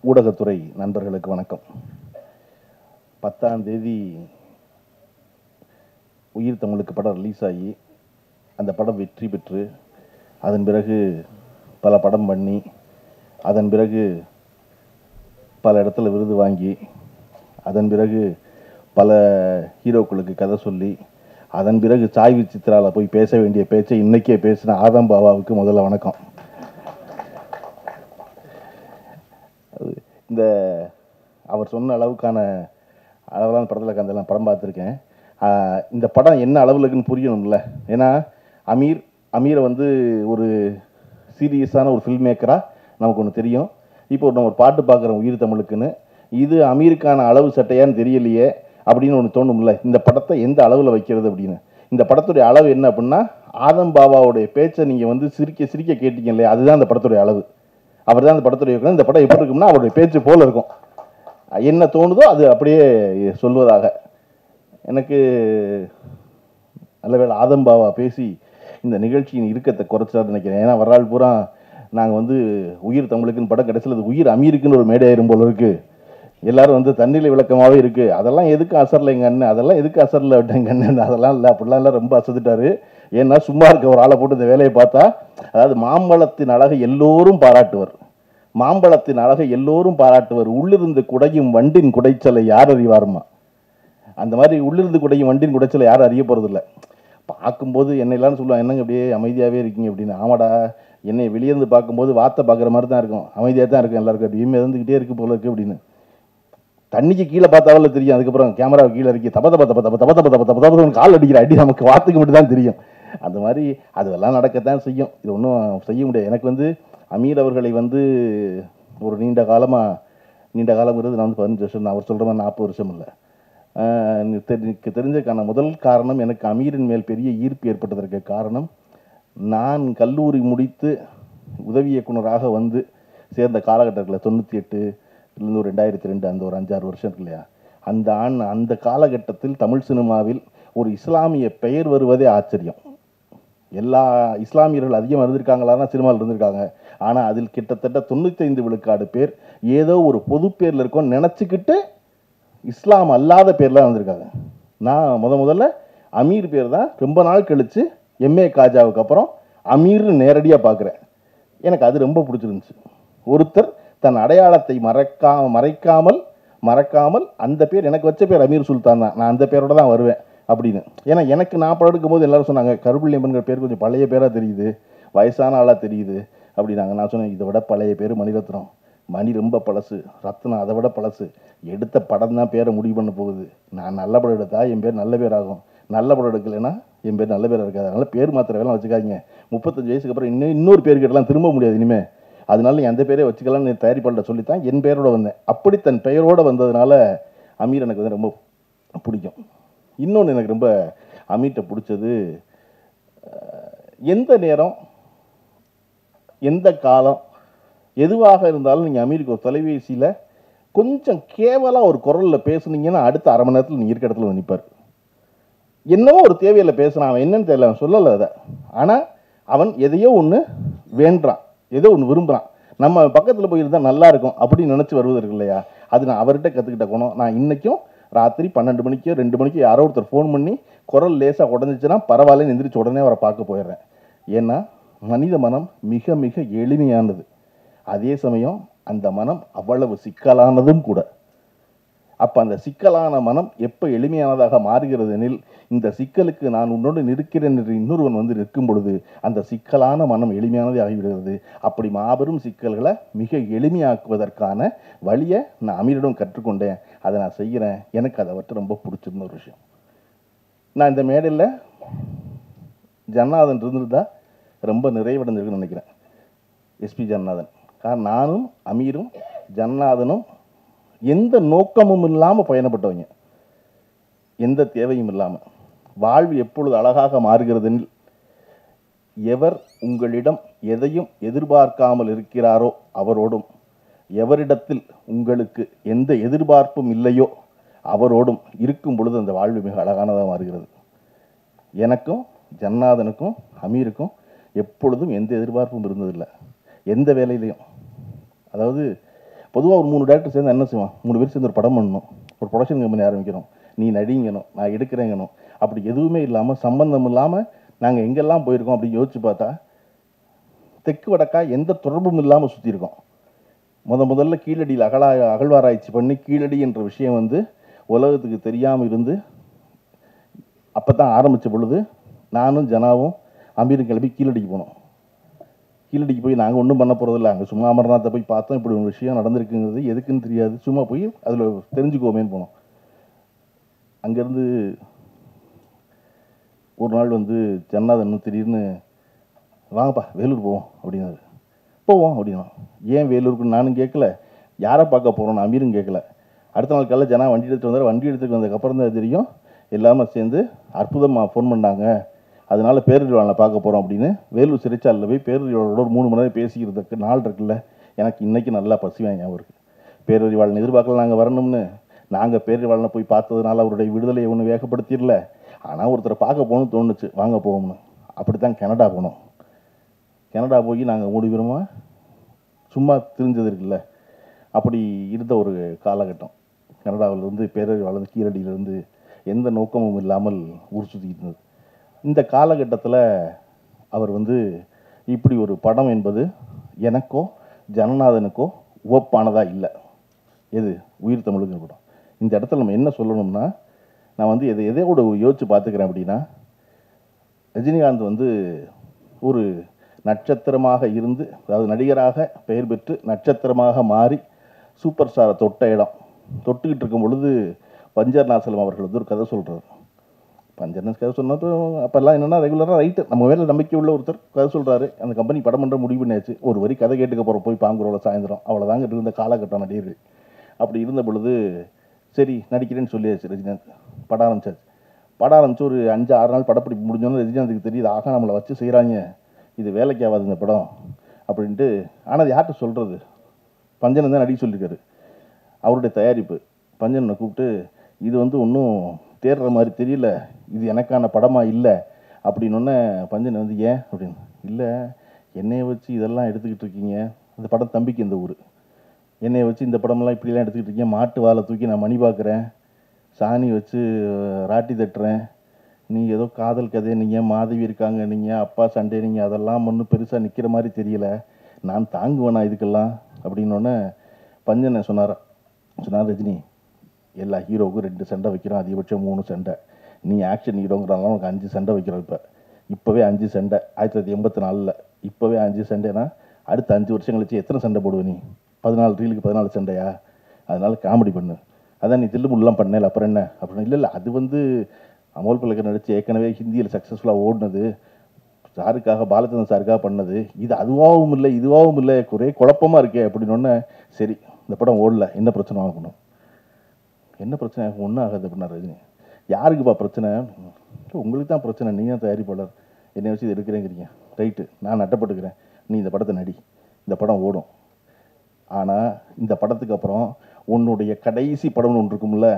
ஊடகத்துறை நண்பர்களுக்கு வணக்கம். 10ஆம் தேதி உயிர் தமிழுக்கு படம் ரிலீஸ் ஆகி அந்த படம் வெற்றி பெற்று அதன் பிறகு பல படம் பண்ணி அதன் பிறகு பல இடத்துல விருது வாங்கி அதன் பிறகு பல ஹீரோக்களுக்கு கதை சொல்லி அதன் பிறகு சாய்வி சித்ராவில் போய் பேச வேண்டிய பேச்சை இன்றைக்கே பேசின ஆதம் பாபாவுக்கு முதல்ல வணக்கம். இந்த அவர் சொன்ன அளவுக்கான அளவிலான படத்தில் அந்த படம் பார்த்துருக்கேன். இந்த படம் என்ன அளவில் இருக்குன்னு புரியணும்ல. ஏன்னா அமீரை வந்து ஒரு சீரியஸான ஒரு ஃபில்ம் மேக்கராக நமக்கு ஒன்று தெரியும். இப்போ நம்ம ஒரு பாட்டு பார்க்குறோம் உயிர் தமிழுக்குன்னு, இது அமீருக்கான அளவு சட்டையான்னு தெரியலையே அப்படின்னு ஒன்று தோணும்ல. இந்த படத்தை எந்த அளவில் வைக்கிறது அப்படின்னு. இந்த படத்துடைய அளவு என்ன அப்படின்னா, ஆதம் பாபாவுடைய பேச்சை நீங்கள் வந்து சிரிக்க சிரிக்க கேட்டீங்க இல்லையா, அதுதான் அந்த படத்துடைய அளவு. அவர் தான் அந்த படத்துடைய இயக்குனர். இந்த படம் எப்படி இருக்கும்னா அவருடைய பேச்சு போல இருக்கும். என்ன தோணுதோ அது அப்படியே சொல்வதாக. எனக்கு நல்லவேளை ஆதம் பாபா பேசி இந்த நிகழ்ச்சியின் இறுக்கத்தை குறைச்சான்னு நினைக்கிறேன். ஏன்னா வரலாறு பூரா நாங்கள் வந்து உயிர் தமிழுக்குன்னு படம் கடைசியில் அது உயிர் அமீருக்குன்னு ஒரு மேடையாயிரும் போல இருக்கு. எல்லாரும் வந்து தண்ணியில் விளக்கமாகவே இருக்கு. அதெல்லாம் எதுக்கு அசரில் எங்கள் அண்ணன், அதெல்லாம் எதுக்கு அசரில் எங்கள் அண்ணன், அதெல்லாம் இல்லை, அப்படிலாம் இல்லை. ரொம்ப அசத்துட்டாரு. ஏன்னா சும்மா இருக்க ஒரு ஆளை போட்டு இந்த வேலையை பார்த்தா, அதாவது மாம்பழத்தின் அழகை எல்லோரும் பாராட்டுவர், மாம்பழத்தின் அழகை எல்லோரும் பாராட்டுவர், உள்ளிருந்து குடையும் வண்டின் குடைச்சலை யார் அறிவாருமா. அந்த மாதிரி உள்ளிருந்து குடையும் வண்டின் குடைச்சலை யாரும் அறிய போகிறதில்ல. பார்க்கும்போது என்னை எல்லாரும் சொல்லுவாங்க, என்னங்க அப்படியே அமைதியாகவே இருக்கீங்க அப்படின்னு. ஆமாடா, என்னை வெளியேருந்து பார்க்கும்போது வார்த்தை பார்க்குற மாதிரி தான் இருக்கும், அமைதியாக தான் இருக்கும் எல்லாருக்கும், அப்படியே இருந்துக்கிட்டே இருக்கு போல இருக்கு அப்படின்னு. தண்ணிக்கு கீழே பார்த்தாவில் தெரியும். அதுக்கப்புறம் கேமரா கீழே இறக்கி தப்ப தப்ப தப்ப தப்ப தப்ப தப்ப தப்ப தப்ப தப்ப கால் அடிக்கிற அடி நமக்கு வார்த்தைக்கு மட்டும் தான் தெரியும். அந்த மாதிரி அதெல்லாம் நடக்கத்தான் செய்யும். இது ஒன்றும் செய்ய முடியாது. எனக்கு வந்து அமீர் அவர்களை வந்து ஒரு நீண்ட காலம்ங்கிறது நான் வந்து 15 வருஷம், நான் அவர் சொல்கிற மாதிரி 40 வருஷம் இல்லை. எனக்கு தெரிஞ்சதுக்கான முதல் காரணம், எனக்கு அமீரின் மேல் பெரிய ஈர்ப்பு ஏற்பட்டதற்கு காரணம், நான் கல்லூரி முடித்து உதவி இயக்குனராக வந்து சேர்ந்த காலகட்டத்தில் 98 ஒரு 2002 அந்த ஒரு 5-6 வருஷம் இருக்கு இல்லையா, அந்த காலகட்டத்தில் தமிழ் சினிமாவில் ஒரு இஸ்லாமிய பெயர் வருவதே ஆச்சரியம். எல்லா இஸ்லாமியர்கள் அதிகம் இருந்திருக்காங்களான்னா சினிமாவில் இருந்திருக்காங்க. ஆனால் அதில் கிட்டத்தட்ட 95 விழுக்காடு பேர் ஏதோ ஒரு பொது பேரில் இருக்கோன்னு நினச்சிக்கிட்டு இஸ்லாம் அல்லாத பேர்லாம் வந்திருக்காங்க. நான் முதல்ல அமீர் பேர் தான் ரொம்ப நாள் கழித்து எம்ஏ காஜாவுக்கு அப்புறம் அமீர்னு நேரடியாக பார்க்குறேன். எனக்கு அது ரொம்ப பிடிச்சிருந்துச்சு. ஒருத்தர் தன் அடையாளத்தை மறைக்காமல் அந்த பேர், எனக்கு வச்ச பேர் அமீர் சுல்தான் தான், நான் அந்த பேரோட தான் வருவேன் அப்படின்னு. ஏன்னா எனக்கு நான் படம் எடுக்கும்போது எல்லாரும் சொன்னாங்க, கருப்புள்ளியம்மன்கிற பேர் கொஞ்சம் பழைய பேராக தெரியுது, வயசான ஆளாக தெரியுது அப்படின்னாங்க. நான் சொன்னேன், இதை விட பழைய பேர் மணிரத்னம். மணி ரொம்ப பழசு, ரத்னம் அதை விட பழசு. எடுத்த படம் தான் பேரை முடிவு பண்ண போகுது. நான் நல்ல படம் எடுத்தா என் பேர் நல்ல பேர் ஆகும், நல்ல படம் எடுக்கலைன்னா என் பேர் நல்ல பேராக இருக்காது. அதனால் பேர் மாத்திர வேலை வச்சுக்காதீங்க. 35 வயசுக்கு அப்புறம் இன்னொரு பேர் கேட்டலாம் திரும்ப முடியாது இனிமேல். அதனால எந்த பேரே வச்சுக்கலாம்னு தயாரிப்பாளர் சொல்லித்தான் என் பெயரோட வந்தேன். அப்படி தன் பெயரோடு வந்ததுனால அமீர் எனக்கு வந்து ரொம்ப பிடிக்கும். இன்னொன்று எனக்கு ரொம்ப அமீர்கிட்ட பிடிச்சது, எந்த நேரம் எந்த காலம் எதுவாக இருந்தாலும் நீங்கள் அமீருக்கு ஒரு தொலைபேசியில் கொஞ்சம் கேவலாக ஒரு குரலில் பேசுனீங்கன்னா அடுத்த அரை மணி நேரத்தில் நீங்கள் இருக்க இடத்துல நிற்பார். என்னவோ ஒரு தேவையில் பேசுகிறான், அவன் என்னன்னு தெரியல, அவன் சொல்லலை அதை. ஆனால் அவன் எதையோ ஒன்று வேண்டான், ஏதோ ஒன்று விரும்புகிறான். நம்ம பக்கத்தில் போயிருந்தால் நல்லா இருக்கும் அப்படின்னு நினச்சி வருவதற்கு இல்லையா, அது நான் அவர்கிட்ட கற்றுக்கிட்ட குணம். நான் இன்றைக்கும் ராத்திரி 12 மணிக்கோ 2 மணிக்கோ யாரோ ஒருத்தர் ஃபோன் பண்ணி குரல் லேசாக உடஞ்சிச்சுன்னா பரவாயில்லன்னு எந்திரிச்சு உடனே அவரை பார்க்க போயிடுறேன். ஏன்னா மனித மனம் மிக மிக எளிமையானது, அதே சமயம் அந்த மனம் அவ்வளவு சிக்கலானதும் கூட. அப்போ அந்த சிக்கலான மனம் எப்போ எளிமையானதாக மாறுகிறது எனில், இந்த சிக்கலுக்கு நான் உன்னோடு நிற்கிறேன் என்று இன்னொருவன் வந்து நிற்கும் பொழுது அந்த சிக்கலான மனம் எளிமையானதே ஆகிவிடுகிறது. அப்படி மாபெரும் சிக்கல்களை மிக எளிமையாக்குவதற்கான வழியை நான் அமீரிடம் கற்றுக்கொண்டேன். அதை நான் செய்கிறேன். எனக்கு அதை விட்டு ரொம்ப பிடிச்சிருந்த ஒரு விஷயம். நான் இந்த மேடையில் ஜன்னாதன் இருந்திருந்தா ரொம்ப நிறைவடைஞ்சிருக்குன்னு நினைக்கிறேன். எஸ்பி ஜன்னாதன். காரணம் நானும் அமீரும் ஜன்னாதனும் எந்த நோக்கமும் இல்லாமல் பயணப்பட்டவங்க, எந்த தேவையும் இல்லாமல். வாழ்வு எப்பொழுது அழகாக மாறுகிறதெனில், எவர் உங்களிடம் எதையும் எதிர்பார்க்காமல் இருக்கிறாரோ அவரோடும், எவரிடத்தில் உங்களுக்கு எந்த எதிர்பார்ப்பும் இல்லையோ அவரோடும் இருக்கும் பொழுது அந்த வாழ்வு மிக அழகானதாக மாறுகிறது. எனக்கும் ஜன்னாதனுக்கும் அமீருக்கும் எப்பொழுதும் எந்த எதிர்பார்ப்பும் இருந்ததில்லை, எந்த வேலையிலையும். அதாவது பொதுவாக ஒரு 3 டேரக்டர் சேர்ந்து என்ன செய்வான், 3 பேர் சேர்ந்து ஒரு படம் பண்ணணும், ஒரு ப்ரொடக்ஷன் கம்பெனி ஆரம்பிக்கணும், நீ நடிங்கணும், நான் எடுக்கிறேங்கணும். அப்படி எதுவுமே இல்லாமல், சம்பந்தம் இல்லாமல் நாங்கள் எங்கெல்லாம் போயிருக்கோம் அப்படின்னு யோசிச்சு பார்த்தா தெற்கு வடக்கா எந்த தொடர்பும் இல்லாமல் சுற்றியிருக்கோம். முதல்ல கீழடியில் அகழ்வாராய்ச்சி பண்ணி கீழடி என்ற விஷயம் வந்து உலகத்துக்கு தெரியாமல் இருந்து அப்போ தான் ஆரம்பித்த பொழுது நானும் ஜனாவும் அமீரும் கிளம்பி கீழடிக்கு போனோம். கீழடிக்கு போய் நாங்கள் ஒன்றும் பண்ண போகிறதில்ல, அங்கே சும்மா அமர்நாத்தை போய் பார்த்தோம், இப்படி ஒரு விஷயம் நடந்திருக்குங்கிறது எதுக்குன்னு தெரியாது, சும்மா போய் அதில் தெரிஞ்சுக்கோமேன்னு போனோம். அங்கேருந்து ஒரு நாள் வந்து ஜன்னாதன் திடீர்னு வாங்கப்பா வேலூர் போவோம் அப்படின்னாரு. போவோம் அப்படின்னா. ஏன் வேலூருக்குன்னு நானும் கேட்கல, யாரை பார்க்க போகிறோன்னு அமீரும் கேட்கல. அடுத்த நாள் காலையில் ஜனா வண்டி எடுத்துகிட்டு வந்தார். வண்டி எடுத்துகிட்டு வந்ததுக்கப்புறம் தான் தெரியும், எல்லாமே சேர்ந்து அற்புதமாக ஃபோன் பண்ணாங்க, அதனால பேரறிவாளனை பார்க்க போகிறோம் அப்படின்னு வேலூர் சிறைச்சாலையில் போய் பேரறிவாளனோட ஒரு 3 மணி நேரம் பேசிக்கிறதுக்கு நாள் இருக்குல்ல. எனக்கு இன்றைக்கி நல்லா பசிவாக ஞாபகம் இருக்குது. பேரறிவாளன் எதிர்பார்க்கல நாங்கள் வரணும்னு. நாங்கள் பேரறிவாளனை போய் பார்த்ததுனால அவருடைய விடுதலையை ஒன்றும் வேகப்படுத்திடல, ஆனால் ஒருத்தரை பார்க்க போகணும்னு தோணுச்சு, வாங்க போவோம்னு. அப்படி தான் கனடா போனோம். கனடா போய் நாங்கள் 3 பேருமா சும்மா தெரிஞ்சது இருக்குல்ல, அப்படி இருந்த ஒரு காலகட்டம். கனடாவிலிருந்து பேரறிவாளன் கீழடியிலிருந்து எந்த நோக்கமும் இல்லாமல் ஊர் சுற்றிக்கிட்டு இருந்தது. இந்த காலகட்டத்தில் அவர் வந்து இப்படி ஒரு படம் என்பது எனக்கோ ஜனநாதனுக்கோ உவப்பானதாக இல்லை. எது உயிர் தமிழுங்கிற படம். இந்த இடத்துல நம்ம என்ன சொல்லணும்னா, நான் வந்து எதையோட யோசித்து பார்த்துக்கிறேன் அப்படின்னா, ரஜினிகாந்த் வந்து ஒரு நட்சத்திரமாக இருந்து, அதாவது நடிகராக பெயர் பெற்று நட்சத்திரமாக மாறி சூப்பர் ஸ்டாரை தொட்ட இடம். தொட்டுக்கிட்டு இருக்கும் பொழுது பஞ்சர்நாசலம் அவர்கள் வந்து ஒரு கதை சொல்கிறார். பஞ்சர்நாஸ் கதை சொன்னது அப்போல்லாம் என்னென்னா ரெகுலராக ரைட்டு, நம்ம மேலே நம்பிக்கை உள்ள ஒருத்தர் கதை சொல்கிறாரு. அந்த கம்பெனி படம் பண்ணுற முடிவு பண்ணியாச்சு. ஒரு வரி கதை கேட்டுக்க போகிற போய் பாங்குரோட சாயந்தரம், அவ்வளோதாங்க இருந்த காலகட்டம் நடிகர்கள். அப்படி இருந்த பொழுது சரி நடிக்கிறேன்னு சொல்லியாச்சு. ரஜினிகாந்த் படம் ஆரம்பிச்சாச்சு. படம் ஆரம்பிச்சு ஒரு 5-6 நாள் படப்பிடிப்பு முடிஞ்சோன்னு ரஜினிகாந்துக்கு தெரியுது, ஆக நம்மளை வச்சு செய்கிறாங்க, இது வேலைக்கு ஆகாது இந்த படம் அப்படின்ட்டு. ஆனால் அது யார்கிட்ட சொல்கிறது, பஞ்சன் தான் நடிக்க சொல்லியிருக்காரு. அவருடைய தயாரிப்பு பஞ்சனை கூப்பிட்டு, இது வந்து ஒன்றும் தேடுற மாதிரி தெரியல, இது எனக்கான படமாக இல்லை அப்படின்னொன்னே பஞ்சன் வந்து ஏன் அப்படின்னு, இல்லை என்னையை வச்சு இதெல்லாம் எடுத்துக்கிட்டு இருக்கீங்க, இந்த படம் தம்பிக்கு இந்த ஊர், என்னையை வச்சு இந்த படமெல்லாம் இப்படிலாம் எடுத்துக்கிட்டு இருக்கீங்க, மாட்டு வாழை தூக்கி நான் மணி பார்க்குறேன், சாணி வச்சு ராட்டி தட்டுறேன், நீ ஏதோ காதல் கதை, நீங்கள் மாதவி இருக்காங்க, நீங்கள் அப்பா சண்டே, நீங்கள் அதெல்லாம் ஒன்றும் பெருசாக நிற்கிற மாதிரி தெரியல, நான் தாங்குவேனா இதுக்கெல்லாம் அப்படின்னோடனே பஞ்சனை சொன்னார், ரஜினி எல்லா ஹீரோவுக்கும் 2 சண்டை வைக்கிறோம், அதிகபட்சம் 3 சண்டை, நீ ஆக்ஷன் ஹீரோங்கிறனால உனக்கு 5 சண்டை வைக்கிறோம். இப்போவே 5 சண்டை 1984, இப்போவே 5 சண்டைனா அடுத்த 5 வருஷம் கழிச்சு எத்தனை சண்டை போடுவ நீ, 14 ரீலுக்கு 14 சண்டையா, அதனால காமெடி பண்ணு, அதான் நீ தில்லுமுல்லாம் பண்ணல அப்புறம் என்ன அப்படின்னு. இல்லை அது வந்து அமோல் பல்லக்கர் நடித்து ஏற்கனவே ஹிந்தியில் சக்ஸஸ்ஃபுல்லாக ஓடினது, சாருக்காக பாலச்சந்திரன் சாருக்காக பண்ணது, இது அதுவாகவும் இல்லை இதுவாகவும் இல்லை, ஒரே குழப்பமாக இருக்கே அப்படின்னொன்னே, சரி இந்த படம் ஓடல, என்ன பிரச்சனை ஆகணும், என்ன பிரச்சனை ஆகும், ஒன்றும் ஆகாது அப்படின்னா ரஜினி. யாருக்குப்பா பிரச்சனை, உங்களுக்கு தான் பிரச்சனை, நீங்கள் தான் தயாரிப்பாளர், என்னை வச்சு இது எடுக்கிறேங்கிறீங்க, ரைட்டு நான் நட்டப்பட்டுக்கிறேன், நீ இந்த படத்தை நடி, இந்த படம் ஓடும், ஆனால் இந்த படத்துக்கு அப்புறம் உன்னுடைய கடைசி படம்னு ஒன்று இருக்கும்ல,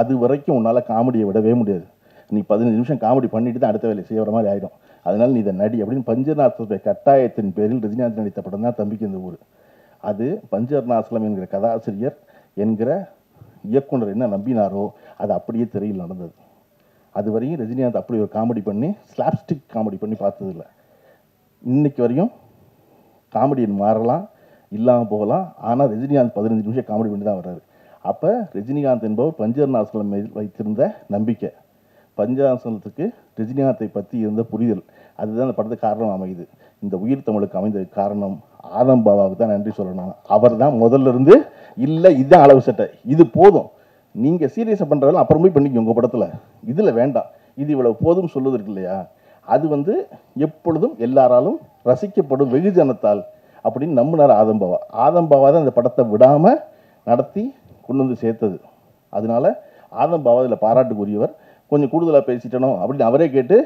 அது வரைக்கும் உன்னால் காமெடியை விடவே முடியாது, நீ 15 நிமிஷம் காமெடி பண்ணிட்டு தான் அடுத்த வேலை செய்கிற மாதிரி ஆகிடும், அதனால் நீ இதை நடி அப்படின்னு பஞ்சர்நாசலுடைய கட்டாயத்தின் பேரில் ரஜினிகாந்த் நடித்த படம் தான் தம்பிக்கு இந்த ஊர். அது பஞ்சர்நாசலம் என்கிற கதாசிரியர் என்கிற இயக்குனர் என்ன நம்பினாரோ அது அப்படியே திரையில் நடந்தது. அது வரையும் ரஜினிகாந்த் அப்படி ஒரு காமெடி பண்ணி ஸ்லாப்ஸ்டிக் காமெடி பண்ணி பார்த்ததில்லை. இன்னைக்கு வரையும் காமெடியன் மாறலாம், இல்லாமல் போகலாம், ஆனால் ரஜினிகாந்த் 15 நிமிஷம் காமெடி பண்ணி தான் வர்றாரு. அப்போ ரஜினிகாந்த் என்பவர் பஞ்சர்நாசலம் வைத்திருந்த நம்பிக்கை, பஞ்சர்நாசலத்துக்கு ரஜினிகாந்தை பற்றி இருந்த புரிதல், அதுதான் அந்த படத்துக்கு காரணம் அமையுது. இந்த உயிர் தமிழுக்கு அமைந்ததுக்கு காரணம் ஆதம் பாபாவுக்கு தான் நன்றி சொல்லணும். அவர் தான் முதல்ல இருந்து இல்லை இதுதான் அளவு சட்டை, இது போதும், நீங்கள் சீரியஸாக பண்ணுறதெல்லாம் அப்புறம் போய் பண்ணிக்கோங்க உங்கள் படத்தில், இதில் வேண்டாம், இது இவ்வளவு போதும் சொல்லுவது இருக்கு இல்லையா, அது வந்து எப்பொழுதும் எல்லாராலும் ரசிக்கப்படும் வெகுஜனத்தால் அப்படின்னு நம்பினார் ஆதம்பாவா. ஆதம்பாவா தான் இந்த படத்தை விடாமல் நடத்தி கொண்டு வந்து சேர்த்தது. அதனால ஆதம்பாவா இதில் பாராட்டுக்குரியவர். கொஞ்சம் கூடுதலாக பேசிட்டனோ அப்படின்னு அவரே கேட்டு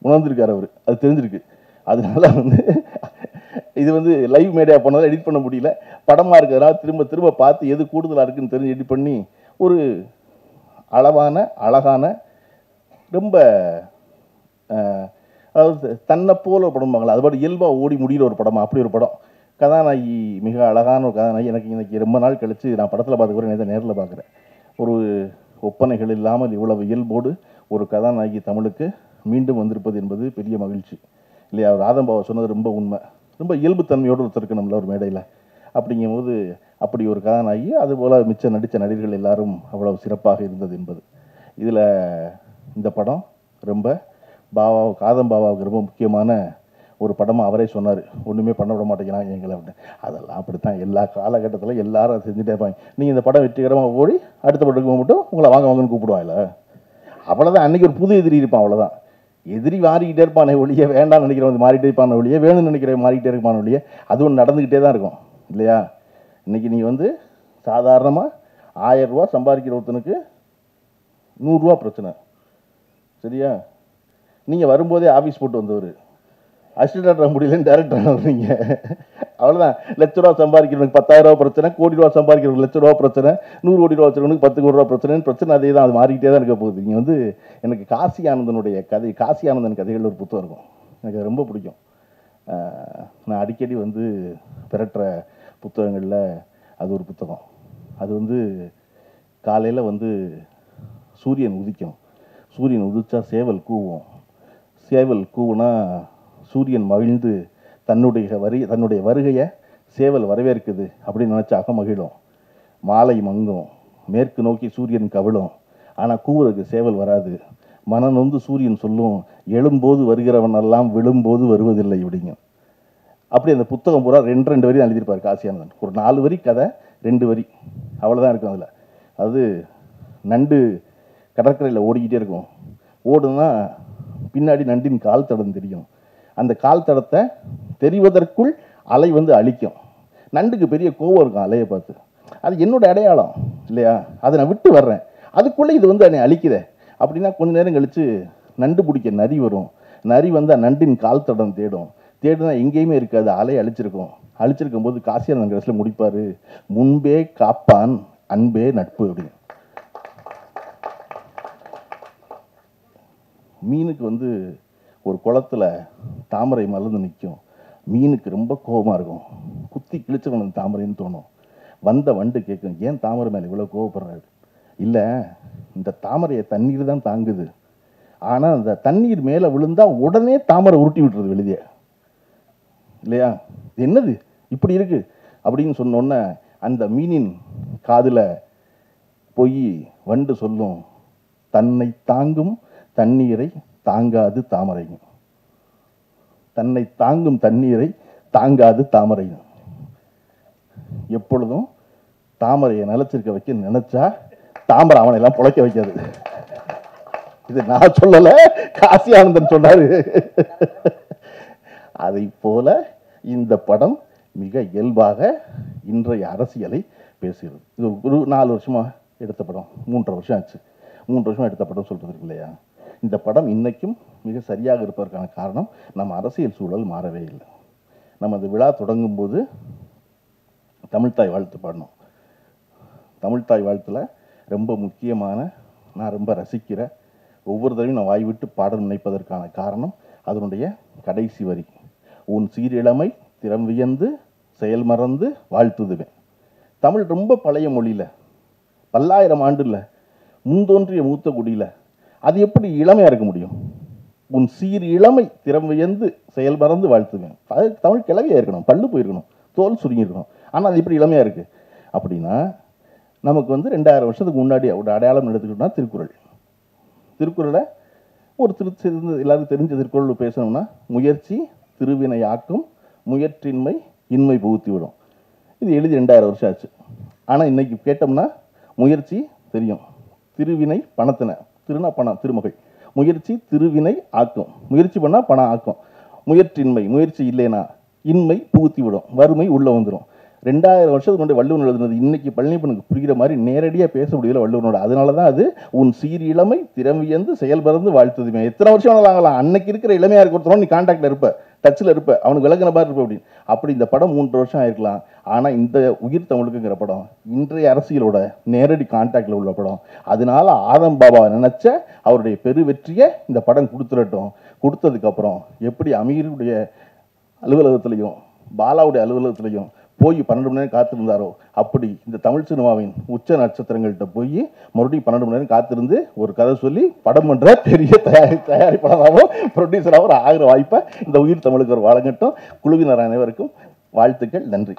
உணர்ந்திருக்கார் அவர், அது தெரிஞ்சிருக்கு. அதனால வந்து இது வந்து லைவ் மீடியா போனதால் எடிட் பண்ண முடியல, படமாக இருக்கிறதுனால திரும்ப திரும்ப பார்த்து எது கூடுதலாக இருக்குன்னு தெரிஞ்சு எடிட் பண்ணி ஒரு அளவான அழகான ரொம்ப அதாவது தன்னை போல ஒரு படம்பாங்களா, அது பாட்டு இயல்பாக ஓடி முடிகிற ஒரு படமா, அப்படி ஒரு படம். கதாநாயகி மிக அழகான ஒரு கதாநாயகி. எனக்கு இன்னைக்கு ரொம்ப நாள் கழித்து நான் படத்தில் பார்த்துக்கிறேன், நேரில் பார்க்குறேன். ஒரு ஒப்பனைகள் இல்லாமல் இவ்வளவு இயல்போடு ஒரு கதாநாயகி தமிழுக்கு மீண்டும் வந்திருப்பது என்பது பெரிய மகிழ்ச்சி இல்லையா? அவர் ஆதம்பாவை சொன்னது ரொம்ப உண்மை. ரொம்ப இயல்புத்தன்மையோடு ஒருத்தர் இருக்கணும்ல ஒரு மேடையில். அப்படிங்கும்போது அப்படி ஒரு கதாநாயகி, அதுபோல் மிச்ச நடித்த நடிகர்கள் எல்லாரும் அவ்வளவு சிறப்பாக இருந்தது என்பது. இதில் இந்த படம் ரொம்ப பாபாவுக்கு, ஆதம்பாபாவுக்கு ரொம்ப முக்கியமான ஒரு படமாக அவரே சொன்னார். ஒன்றுமே பண்ண விட மாட்டேங்கிறாங்க எங்களை அப்படின்னு. அதெல்லாம் அப்படித்தான் எல்லா காலகட்டத்தில் எல்லாரும் அதை செஞ்சுட்டே இருப்பாங்க. நீங்கள் இந்த படம் வெற்றிகரமாக ஓடி அடுத்த படத்துக்கு மட்டும் உங்களை வாங்க வாங்கன்னு கூப்பிடுவாங்கல்ல, அவ்வளோதான். அன்றைக்கி ஒரு புது எதிரி இருப்பான், அவ்வளோதான். எதிரி மாறிக்கிட்டே இருப்பானே ஒழிய, வேண்டாம்னு நினைக்கிறவங்க மாறிட்டே இருப்பான ஒழிய, வேணும்னு நினைக்கிறவங்க மாறிக்கிட்டே இருப்பான ஒழிய, அது ஒன்று நடந்துக்கிட்டே தான் இருக்கும் இல்லையா? இன்றைக்கி நீங்கள் வந்து சாதாரணமாக 1000 ரூபா சம்பாதிக்கிற ஒருத்தனுக்கு 100 ரூபா பிரச்சனை சரியா? நீங்கள் வரும்போதே ஆஃபீஸ் போட்டு வந்தவர் அசிஸ்டன்ட் முடியலன்னு டேரக்டர் வருவீங்க, அவ்வளோதான். லட்ச ரூபா சம்பாதிக்கிறவனுக்கு 10,000 ரூபா பிரச்சனை, கோடி ரூபா சம்பாதிக்கிறவனுக்கு லட்ச ரூபா பிரச்சனை, 100 கோடி ரூபா வச்சுருவனுக்கு 10 கோடி ரூபா பிரச்சனை. அதே தான், அது மாறிக்கிட்டே தான் இருக்க போகுது. நீங்கள் வந்து எனக்கு காசி ஆனந்தனுடைய கதை, காசி ஆனந்தன் கதைகள் ஒரு புத்தகம் இருக்கும், எனக்கு அது ரொம்ப பிடிக்கும். நான் அடிக்கடி வந்து பிறற்ற புத்தகங்களில் அது ஒரு புத்தகம். அது வந்து காலையில் வந்து சூரியன் உதிக்கும், சூரியன் உதிச்சா சேவல் கூவும், சேவல் கூவுனா சூரியன் மகிழ்ந்து தன்னுடைய வருகையை சேவல் வரவேற்குது அப்படின்னு நினச்சா மகிழும். மாலை மங்கும், மேற்கு நோக்கி சூரியன் கவிழும், ஆனால் கூவுறதுக்கு சேவல் வராது. மனம் நொந்து சூரியன் சொல்லும், எழும்போது வருகிறவன் எல்லாம் விழும்போது வருவதில்லை அப்படிங்க. அப்படி அந்த புத்தகம் பூரா 2 வரி தான் எழுதியிருப்பார் காசியானந்தன். ஒரு 4 வரி கதை, 2 வரி அவ்வளோதான் இருக்கும் அதில். அது நண்டு கடற்கரையில் ஓடிக்கிட்டே இருக்கும். ஓடுனா பின்னாடி நண்டின் கால் தடம் தெரியும். அந்த கால் தடத்தை தெரிவதற்குள் அலை வந்து அழிக்கும். நண்டுக்கு பெரிய கோவம் இருக்கும் அலையை பார்த்து. அது என்னோட அடையாளம் இல்லையா, அதை நான் விட்டு வர்றேன், அதுக்குள்ளே இது வந்து என்னை அழிக்குதே அப்படின்னா கொஞ்ச நேரம் கழித்து நண்டு பிடிக்க நரி வரும். நரி வந்தால் நண்டின் கால் தடம் தேடுனா எங்கேயுமே இருக்காது, அலை அழிச்சிருக்கும் போது காசியானந்தன் கடைசியில் முடிப்பார், முன்பே காப்பான் அன்பே நட்பு அப்படின்னு. மீனுக்கு வந்து ஒரு குளத்தில் தாமரை மலர்ந்து நிற்கும். மீனுக்கு ரொம்ப கோபமாக இருக்கும், குத்தி கிழிச்சவன் தாமரைன்னு தோணும். வந்த வண்டு கேட்கும், ஏன் தாமரை மேலே இவ்வளோ கோவப்படுறாரு? இல்லை, இந்த தாமரையை தண்ணீர் தான் தாங்குது, ஆனால் அந்த தண்ணீர் மேலே விழுந்தால் உடனே தாமரை உருட்டி விட்டுறது வெளியே இல்லையா? என்னது இப்படி இருக்கு அப்படின்னு சொன்னோன்னே அந்த மீனின் காதில் போய் வண்டு சொல்லும், தன்னை தாங்கும் தண்ணீரை தாங்காது தாமரை, தன்னை தாங்கும் தண்ணீரை தாங்காது தாமரை. எப்பொழுதும் தாமரையை நிலச்சிருக்க வைக்க நினைச்சா தாமரை அவனை எல்லாம் புழைக்க வைக்காது. இது நான் சொல்லல, காசி ஆனந்தன் சொன்னாரு. அதை போல இந்த படம் மிக இயல்பாக இன்றைய அரசியலை பேசுகிறது. இது ஒரு 4 வருஷமா எடுத்த படம், 3.5 வருஷம் ஆச்சு. 3 வருஷமா எடுத்த படம் சொல்றதுக்கு இல்லையா? இந்த படம் இன்னைக்கும் மிக சரியாக இருப்பதற்கான காரணம் நம்ம அரசியல் சூழல் மாறவே இல்லை. நம்ம அந்த விழா தொடங்கும் போது தமிழ்த்தாய் வாழ்த்து பாடணும். தமிழ்த்தாய் வாழ்த்தில் ரொம்ப முக்கியமான, நான் ரொம்ப ரசிக்கிற, ஒவ்வொரு தடவையும் நான் வாய் விட்டு பாட நினைப்பதற்கான காரணம் அதனுடைய கடைசி வரி, உன் சீரிழமை திறம் வியந்து செயல் மறந்து வாழ்த்துதுவேன். தமிழ் ரொம்ப பழைய மொழியில், 1000 ஆண்டுல முன்தோன்றிய மூத்த குடியில் அது எப்படி இளமையாக இருக்க முடியும்? உன் சீர் இளமை திறம் வியந்து செயல் மறந்து வாழ்த்துவேன். அது தமிழ் கிளவியாக இருக்கணும், பல்லு போயிருக்கணும், தோல் சுருங்கியிருக்கணும். ஆனால் அது இப்படி இளமையாக இருக்குது அப்படின்னா நமக்கு வந்து 2000 வருஷத்துக்கு முன்னாடி ஒரு அடையாளம் எடுத்துக்கிட்டோம்னா திருக்குறளை ஒரு எல்லாருக்கும் தெரிஞ்ச திருக்குறள் பேசணும்னா, முயற்சி திருவினை ஆக்கும், முயற்சின்மை இன்மை புகுத்தி விடும். இது எழுதி 2000 வருஷம் ஆச்சு. ஆனால் இன்னைக்கு கேட்டோம்னா முயற்சி தெரியும், திருவினை பணத்தின, திருனா பணம், திருமகள், முயற்சி திருவினை ஆக்கும், முயற்சி பண்ணால் பணம் ஆக்கும், முயற்சியின்மை, முயற்சி இல்லைனா இன்மை புகுத்தி விடும், வறுமை உள்ளே வந்துடும். 2000 வருஷத்துக்கு முன்னாடி வள்ளுவன் எழுதுனது இன்னைக்கு பழனிப்பனுக்கு புரிகிற மாதிரி நேரடியாக பேச முடியல வள்ளுவனோட. அதனால தான் அது உன் சீர் இளமை திறமியந்து செயல் மறந்து வாழ்த்துதுமே. எத்தனை வருஷம் வேணாலும் அன்னைக்கு இருக்கிற இளமையாக இருக்கிறோம், நீ கான்டாக்டில் இருப்ப, டச்சில் இருப்ப, அவனுக்கு விளக்குன மாதிரி இருப்ப அப்படின்னு. அப்படி இந்த படம் 3 வருஷம் ஆயிருக்கலாம். ஆனால் இந்த உயிர் தமிழுக்குங்கிற படம் இன்றைய அரசியலோட நேரடி கான்டாக்டில் உள்ள படம். அதனால ஆதம்பாபா நினைச்ச அவருடைய பெரு வெற்றியை இந்த படம் கொடுத்துடட்டும். கொடுத்ததுக்கப்புறம் எப்படி அமீருடைய அலுவலகத்திலையும் பாலாவுடைய அலுவலகத்திலையும் போய் 12 மணி நேரம் காத்திருந்தாரோ, அப்படி இந்த தமிழ் சினிமாவின் உச்ச நட்சத்திரங்கள்கிட்ட போய் மறுபடியும் 12 மணி நேரம் காத்திருந்து ஒரு கதை சொல்லி படம் பண்ணுற பெரிய தயாரிப்பாளராகவும் ப்ரொடியூசராகவும் ஆகிற வாய்ப்பை இந்த உயிர் தமிழுக்கு ஒரு வழங்கட்டும். குழுவினர் அனைவருக்கும் வாழ்த்துக்கள். நன்றி.